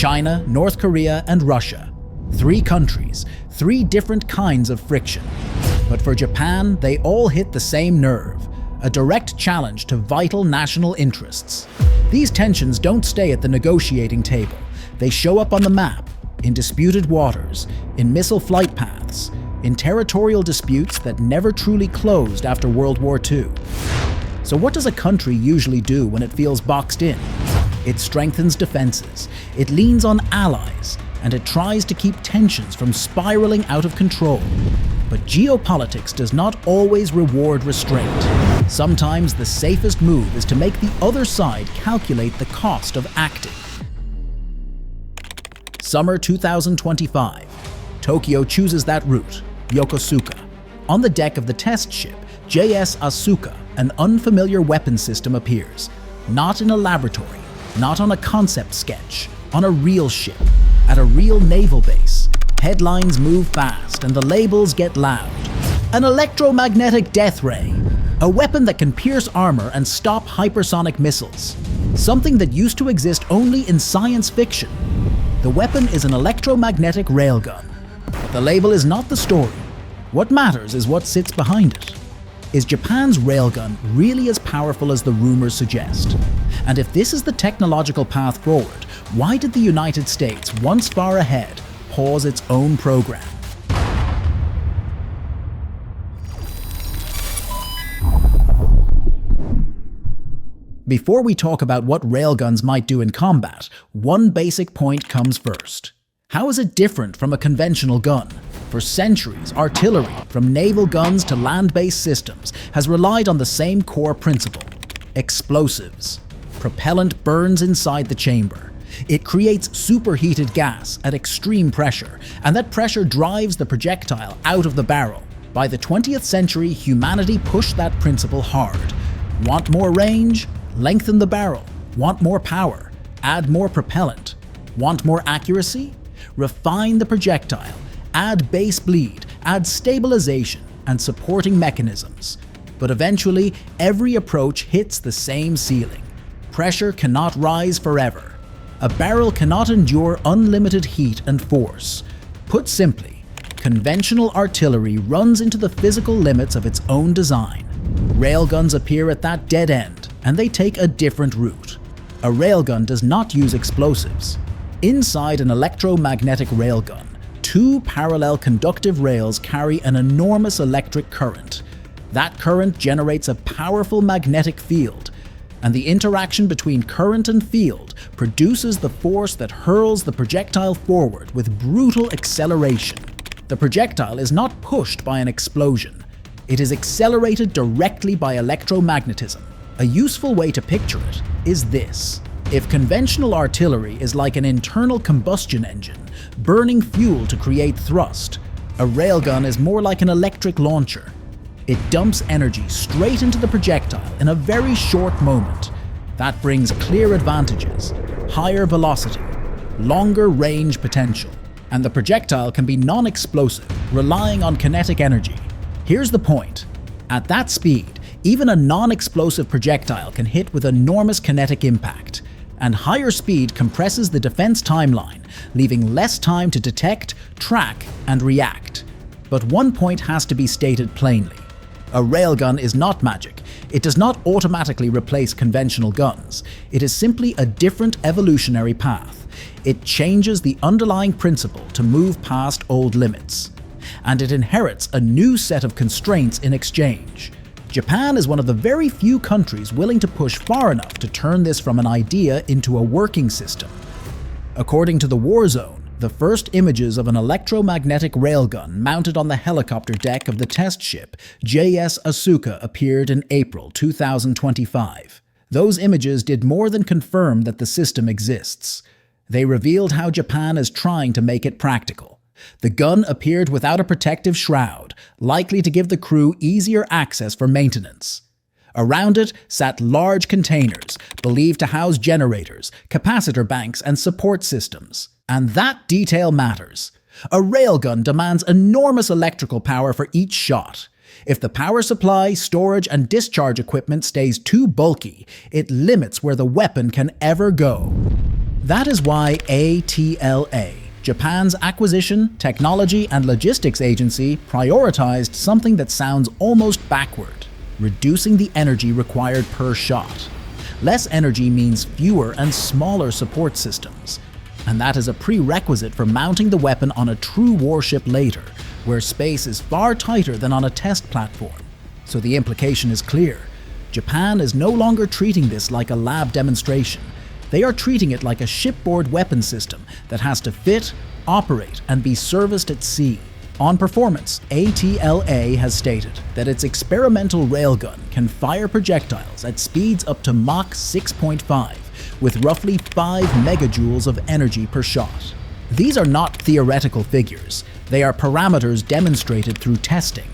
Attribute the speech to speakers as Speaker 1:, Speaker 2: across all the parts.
Speaker 1: China, North Korea, and Russia. 3 countries, 3 different kinds of friction. But for Japan, they all hit the same nerve, a direct challenge to vital national interests. These tensions don't stay at the negotiating table. They show up on the map, in disputed waters, in missile flight paths, in territorial disputes that never truly closed after World War II. So what does a country usually do when it feels boxed in? It strengthens defenses, it leans on allies, and it tries to keep tensions from spiraling out of control. But geopolitics does not always reward restraint. Sometimes the safest move is to make the other side calculate the cost of acting. Summer 2025. Tokyo chooses that route, Yokosuka. On the deck of the test ship, JS Asuka, an unfamiliar weapon system appears. Not in a laboratory, not on a concept sketch, on a real ship, at a real naval base. Headlines move fast and the labels get loud. An electromagnetic death ray, a weapon that can pierce armor and stop hypersonic missiles. Something that used to exist only in science fiction. The weapon is an electromagnetic railgun. But the label is not the story. What matters is what sits behind it. Is Japan's railgun really as powerful as the rumors suggest? And if this is the technological path forward, why did the United States, once far ahead, pause its own program? Before we talk about what railguns might do in combat, one basic point comes first. How is it different from a conventional gun? For centuries, artillery, from naval guns to land-based systems, has relied on the same core principle: explosives. Propellant burns inside the chamber. It creates superheated gas at extreme pressure, and that pressure drives the projectile out of the barrel. By the 20th century, humanity pushed that principle hard. Want more range? Lengthen the barrel. Want more power? Add more propellant. Want more accuracy? Refine the projectile. Add base bleed, add stabilization and supporting mechanisms. But eventually, every approach hits the same ceiling. Pressure cannot rise forever. A barrel cannot endure unlimited heat and force. Put simply, conventional artillery runs into the physical limits of its own design. Railguns appear at that dead end, and they take a different route. A railgun does not use explosives. Inside an electromagnetic railgun, 2 parallel conductive rails carry an enormous electric current. That current generates a powerful magnetic field, and the interaction between current and field produces the force that hurls the projectile forward with brutal acceleration. The projectile is not pushed by an explosion. It is accelerated directly by electromagnetism. A useful way to picture it is this. If conventional artillery is like an internal combustion engine, burning fuel to create thrust, a railgun is more like an electric launcher. It dumps energy straight into the projectile in a very short moment. That brings clear advantages: higher velocity, longer range potential, and the projectile can be non-explosive, relying on kinetic energy. Here's the point. At that speed, even a non-explosive projectile can hit with enormous kinetic impact. And higher speed compresses the defense timeline, leaving less time to detect, track, and react. But one point has to be stated plainly. A railgun is not magic. It does not automatically replace conventional guns. It is simply a different evolutionary path. It changes the underlying principle to move past old limits. And it inherits a new set of constraints in exchange. Japan is one of the very few countries willing to push far enough to turn this from an idea into a working system. According to the War Zone, the first images of an electromagnetic railgun mounted on the helicopter deck of the test ship JS Asuka appeared in April 2025. Those images did more than confirm that the system exists. They revealed how Japan is trying to make it practical. The gun appeared without a protective shroud, likely to give the crew easier access for maintenance. Around it sat large containers, believed to house generators, capacitor banks, and support systems. And that detail matters. A railgun demands enormous electrical power for each shot. If the power supply, storage, and discharge equipment stays too bulky, it limits where the weapon can ever go. That is why ATLA, Japan's Acquisition, Technology and Logistics Agency, prioritized something that sounds almost backward: reducing the energy required per shot. Less energy means fewer and smaller support systems, and that is a prerequisite for mounting the weapon on a true warship later, where space is far tighter than on a test platform. So the implication is clear. Japan is no longer treating this like a lab demonstration. They are treating it like a shipboard weapon system that has to fit, operate, and be serviced at sea. On performance, ATLA has stated that its experimental railgun can fire projectiles at speeds up to Mach 6.5, with roughly 5 megajoules of energy per shot. These are not theoretical figures. They are parameters demonstrated through testing.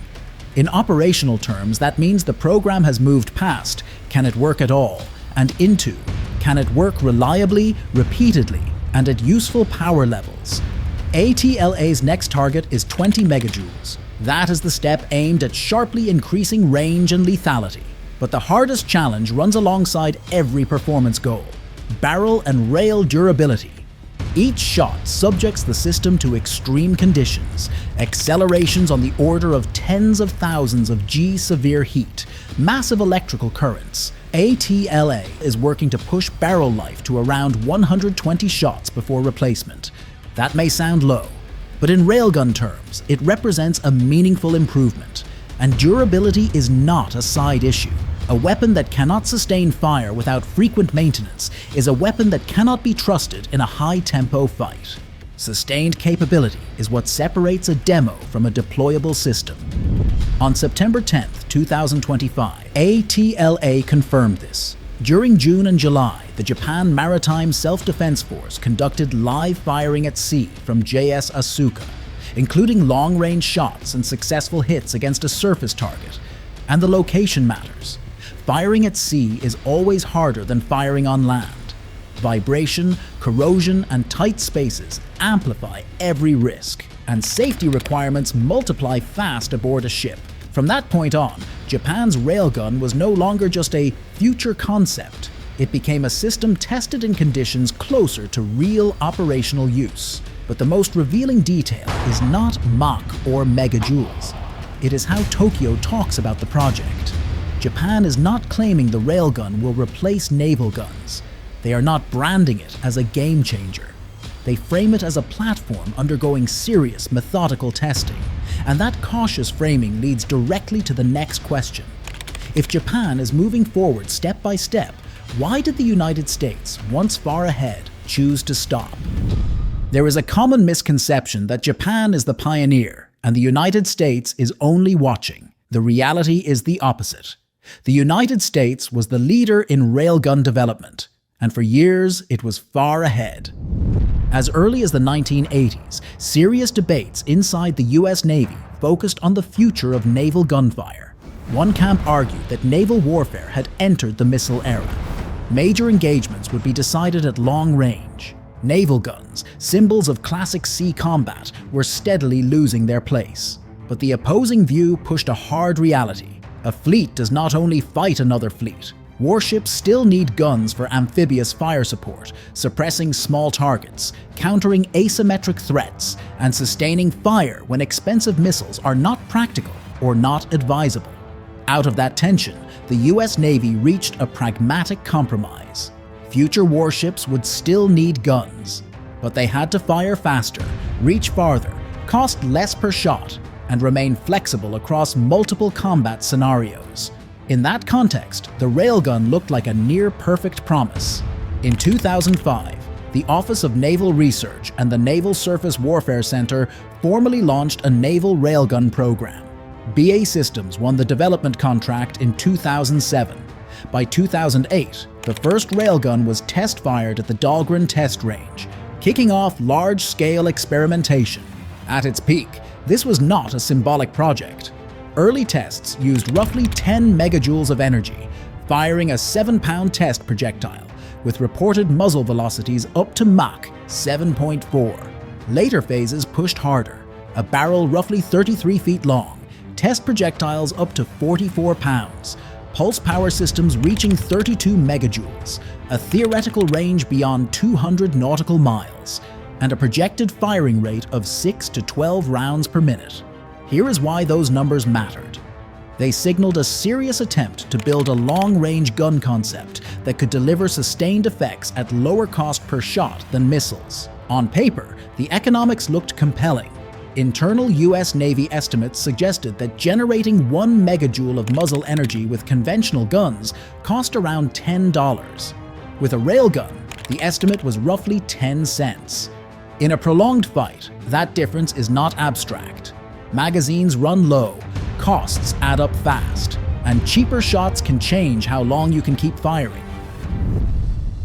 Speaker 1: In operational terms, that means the program has moved past "can it work at all?" and into "can it work reliably, repeatedly, and at useful power levels?" ATLA's next target is 20 megajoules. That is the step aimed at sharply increasing range and lethality. But the hardest challenge runs alongside every performance goal: barrel and rail durability. Each shot subjects the system to extreme conditions, accelerations on the order of tens of thousands of G severe heat, massive electrical currents. ATLA is working to push barrel life to around 120 shots before replacement. That may sound low, but in railgun terms, it represents a meaningful improvement. And durability is not a side issue. A weapon that cannot sustain fire without frequent maintenance is a weapon that cannot be trusted in a high-tempo fight. Sustained capability is what separates a demo from a deployable system. On September 10, 2025, ATLA confirmed this. During June and July, the Japan Maritime Self-Defense Force conducted live firing at sea from JS Asuka, including long-range shots and successful hits against a surface target. And the location matters. Firing at sea is always harder than firing on land. Vibration, corrosion, and tight spaces amplify every risk, and safety requirements multiply fast aboard a ship. From that point on, Japan's railgun was no longer just a future concept. It became a system tested in conditions closer to real operational use. But the most revealing detail is not Mach or megajoules. It is how Tokyo talks about the project. Japan is not claiming the railgun will replace naval guns. They are not branding it as a game changer. They frame it as a platform undergoing serious, methodical testing. And that cautious framing leads directly to the next question. If Japan is moving forward step by step, why did the United States, once far ahead, choose to stop? There is a common misconception that Japan is the pioneer and the United States is only watching. The reality is the opposite. The United States was the leader in railgun development, and for years it was far ahead. As early as the 1980s, serious debates inside the US Navy focused on the future of naval gunfire. One camp argued that naval warfare had entered the missile era. Major engagements would be decided at long range. Naval guns, symbols of classic sea combat, were steadily losing their place. But the opposing view pushed a hard reality. A fleet does not only fight another fleet. Warships still need guns for amphibious fire support, suppressing small targets, countering asymmetric threats, and sustaining fire when expensive missiles are not practical or not advisable. Out of that tension, the US Navy reached a pragmatic compromise. Future warships would still need guns, but they had to fire faster, reach farther, cost less per shot, and remain flexible across multiple combat scenarios. In that context, the railgun looked like a near-perfect promise. In 2005, the Office of Naval Research and the Naval Surface Warfare Center formally launched a naval railgun program. BAE Systems won the development contract in 2007. By 2008, the first railgun was test-fired at the Dahlgren test range, kicking off large-scale experimentation. At its peak, this was not a symbolic project. Early tests used roughly 10 megajoules of energy, firing a 7-pound test projectile, with reported muzzle velocities up to Mach 7.4. Later phases pushed harder. A barrel roughly 33 feet long, test projectiles up to 44 pounds, pulse power systems reaching 32 megajoules, a theoretical range beyond 200 nautical miles, and a projected firing rate of 6 to 12 rounds per minute. Here is why those numbers mattered. They signaled a serious attempt to build a long-range gun concept that could deliver sustained effects at lower cost per shot than missiles. On paper, the economics looked compelling. Internal US Navy estimates suggested that generating 1 megajoule of muzzle energy with conventional guns cost around $10. With a railgun, the estimate was roughly 10 cents. In a prolonged fight, that difference is not abstract. Magazines run low, costs add up fast, and cheaper shots can change how long you can keep firing.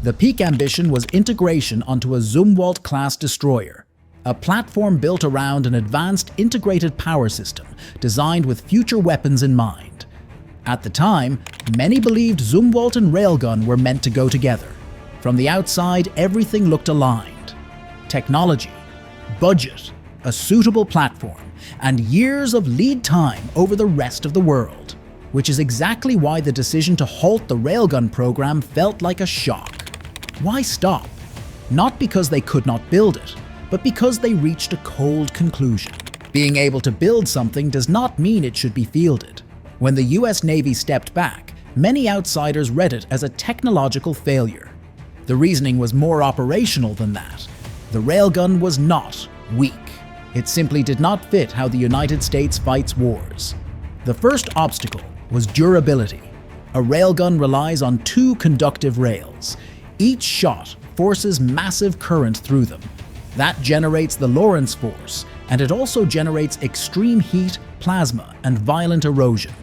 Speaker 1: The peak ambition was integration onto a Zumwalt-class destroyer, a platform built around an advanced integrated power system designed with future weapons in mind. At the time, many believed Zumwalt and Railgun were meant to go together. From the outside, everything looked aligned. Technology, budget, a suitable platform, and years of lead time over the rest of the world, which is exactly why the decision to halt the Railgun program felt like a shock. Why stop? Not because they could not build it, but because they reached a cold conclusion. Being able to build something does not mean it should be fielded. When the US Navy stepped back, many outsiders read it as a technological failure. The reasoning was more operational than that. The railgun was not weak. It simply did not fit how the United States fights wars. The first obstacle was durability. A railgun relies on 2 conductive rails. Each shot forces massive current through them. That generates the Lorentz force, and it also generates extreme heat, plasma, and violent erosion.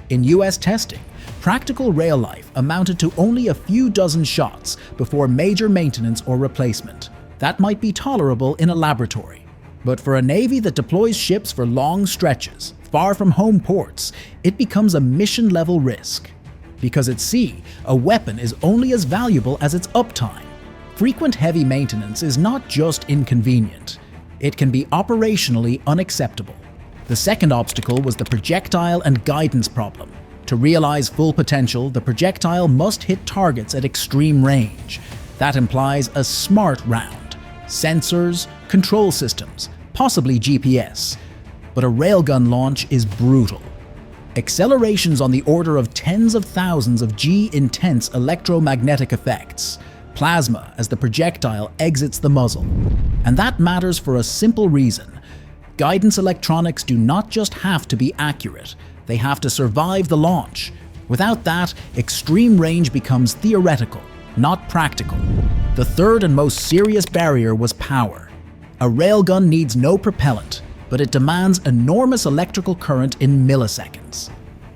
Speaker 1: In US testing, practical rail life amounted to only a few dozen shots before major maintenance or replacement. That might be tolerable in a laboratory. But for a Navy that deploys ships for long stretches, far from home ports, it becomes a mission-level risk. Because at sea, a weapon is only as valuable as its uptime. Frequent heavy maintenance is not just inconvenient. It can be operationally unacceptable. The second obstacle was the projectile and guidance problem. To realize full potential, the projectile must hit targets at extreme range. That implies a smart round. Sensors, control systems, possibly GPS. But a railgun launch is brutal. Accelerations on the order of tens of thousands of G-intense electromagnetic effects. Plasma as the projectile exits the muzzle. And that matters for a simple reason. Guidance electronics do not just have to be accurate, they have to survive the launch. Without that, extreme range becomes theoretical, not practical. The third and most serious barrier was power. A railgun needs no propellant, but it demands enormous electrical current in milliseconds.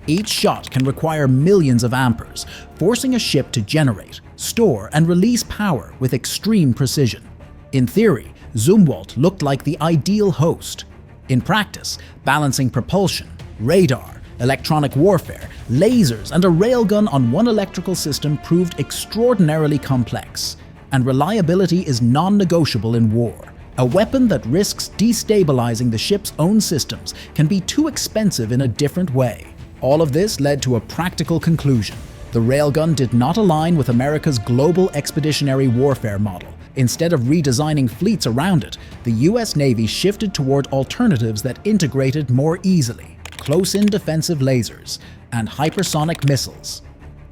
Speaker 1: Each shot can require millions of amperes, forcing a ship to generate, store, and release power with extreme precision. In theory, Zumwalt looked like the ideal host. In practice, balancing propulsion, radar, electronic warfare, lasers, and a railgun on one electrical system proved extraordinarily complex. And reliability is non-negotiable in war. A weapon that risks destabilizing the ship's own systems can be too expensive in a different way. All of this led to a practical conclusion. The railgun did not align with America's global expeditionary warfare model. Instead of redesigning fleets around it, the US Navy shifted toward alternatives that integrated more easily: close-in defensive lasers and hypersonic missiles.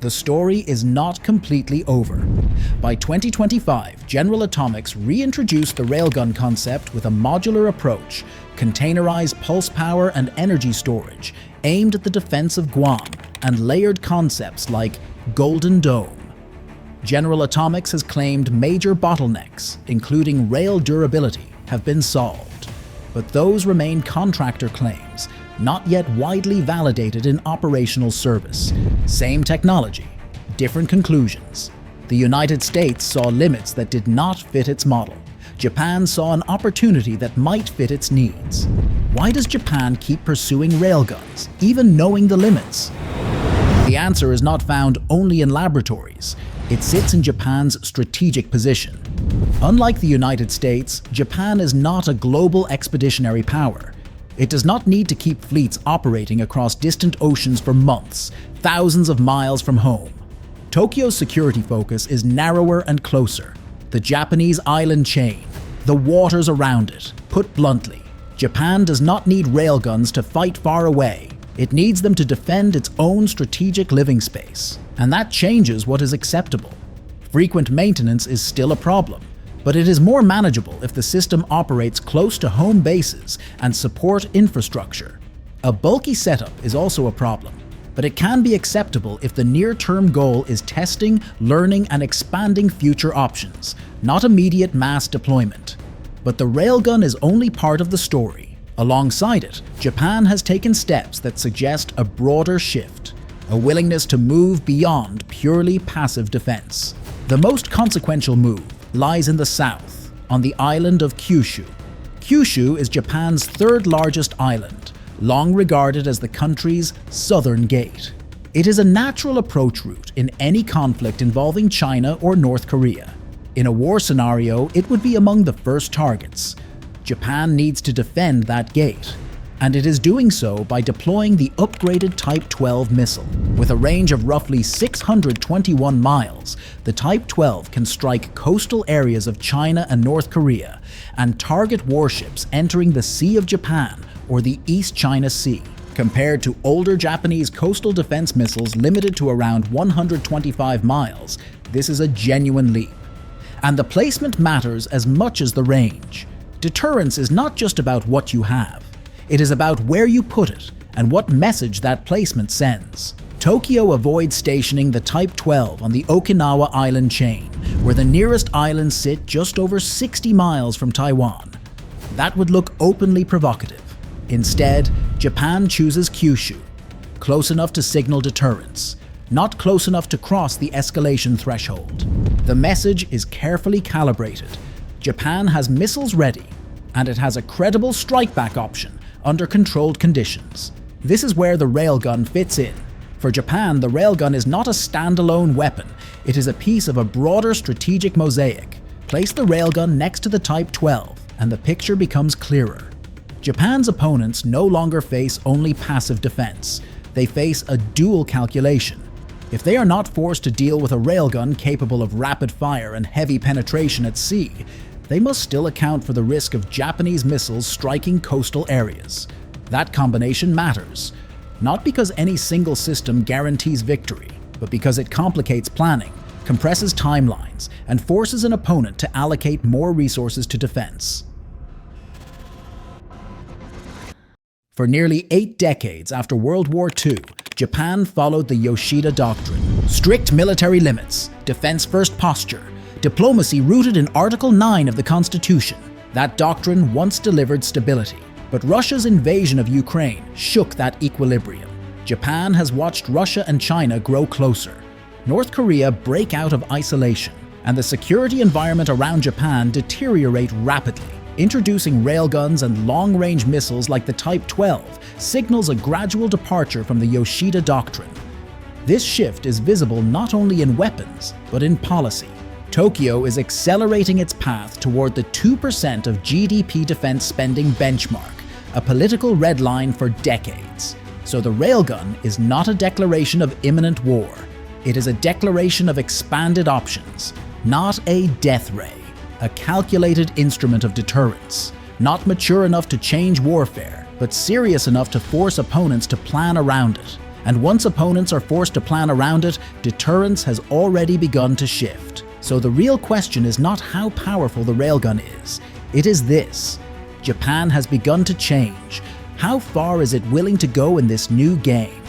Speaker 1: The story is not completely over. By 2025, General Atomics reintroduced the railgun concept with a modular approach, containerized pulse power and energy storage, aimed at the defense of Guam, and layered concepts like Golden Dome. General Atomics has claimed major bottlenecks, including rail durability, have been solved. But those remain contractor claims, not yet widely validated in operational service. Same technology, different conclusions. The United States saw limits that did not fit its model. Japan saw an opportunity that might fit its needs. Why does Japan keep pursuing railguns, even knowing the limits? The answer is not found only in laboratories. It sits in Japan's strategic position. Unlike the United States, Japan is not a global expeditionary power. It does not need to keep fleets operating across distant oceans for months, thousands of miles from home. Tokyo's security focus is narrower and closer. The Japanese island chain, the waters around it. Put bluntly, Japan does not need railguns to fight far away. It needs them to defend its own strategic living space. And that changes what is acceptable. Frequent maintenance is still a problem, but it is more manageable if the system operates close to home bases and support infrastructure. A bulky setup is also a problem, but it can be acceptable if the near-term goal is testing, learning, and expanding future options, not immediate mass deployment. But the railgun is only part of the story. Alongside it, Japan has taken steps that suggest a broader shift, a willingness to move beyond purely passive defense. The most consequential move lies in the south, on the island of Kyushu. Kyushu is Japan's third largest island, long regarded as the country's southern gate. It is a natural approach route in any conflict involving China or North Korea. In a war scenario, it would be among the first targets. Japan needs to defend that gate, and it is doing so by deploying the upgraded Type 12 missile. With a range of roughly 621 miles, the Type 12 can strike coastal areas of China and North Korea and target warships entering the Sea of Japan or the East China Sea. Compared to older Japanese coastal defense missiles limited to around 125 miles, this is a genuine leap. And the placement matters as much as the range. Deterrence is not just about what you have. It is about where you put it and what message that placement sends. Tokyo avoids stationing the Type 12 on the Okinawa island chain, where the nearest islands sit just over 60 miles from Taiwan. That would look openly provocative. Instead, Japan chooses Kyushu, close enough to signal deterrence, not close enough to cross the escalation threshold. The message is carefully calibrated. Japan has missiles ready, and it has a credible strike-back option under controlled conditions. This is where the railgun fits in. For Japan, the railgun is not a standalone weapon. It is a piece of a broader strategic mosaic. Place the railgun next to the Type 12, and the picture becomes clearer. Japan's opponents no longer face only passive defense. They face a dual calculation. If they are not forced to deal with a railgun capable of rapid fire and heavy penetration at sea, they must still account for the risk of Japanese missiles striking coastal areas. That combination matters, not because any single system guarantees victory, but because it complicates planning, compresses timelines, and forces an opponent to allocate more resources to defense. For nearly 8 decades after World War II, Japan followed the Yoshida Doctrine. Strict military limits, defense-first posture, diplomacy rooted in Article 9 of the Constitution. That doctrine once delivered stability, but Russia's invasion of Ukraine shook that equilibrium. Japan has watched Russia and China grow closer, North Korea break out of isolation, and the security environment around Japan deteriorate rapidly. Introducing railguns and long-range missiles like the Type 12 signals a gradual departure from the Yoshida Doctrine. This shift is visible not only in weapons, but in policy. Tokyo is accelerating its path toward the 2% of GDP defense spending benchmark, a political red line for decades. So the railgun is not a declaration of imminent war. It is a declaration of expanded options, not a death ray. A calculated instrument of deterrence, not mature enough to change warfare, but serious enough to force opponents to plan around it. And once opponents are forced to plan around it, deterrence has already begun to shift. So the real question is not how powerful the railgun is. It is this: Japan has begun to change. How far is it willing to go in this new game?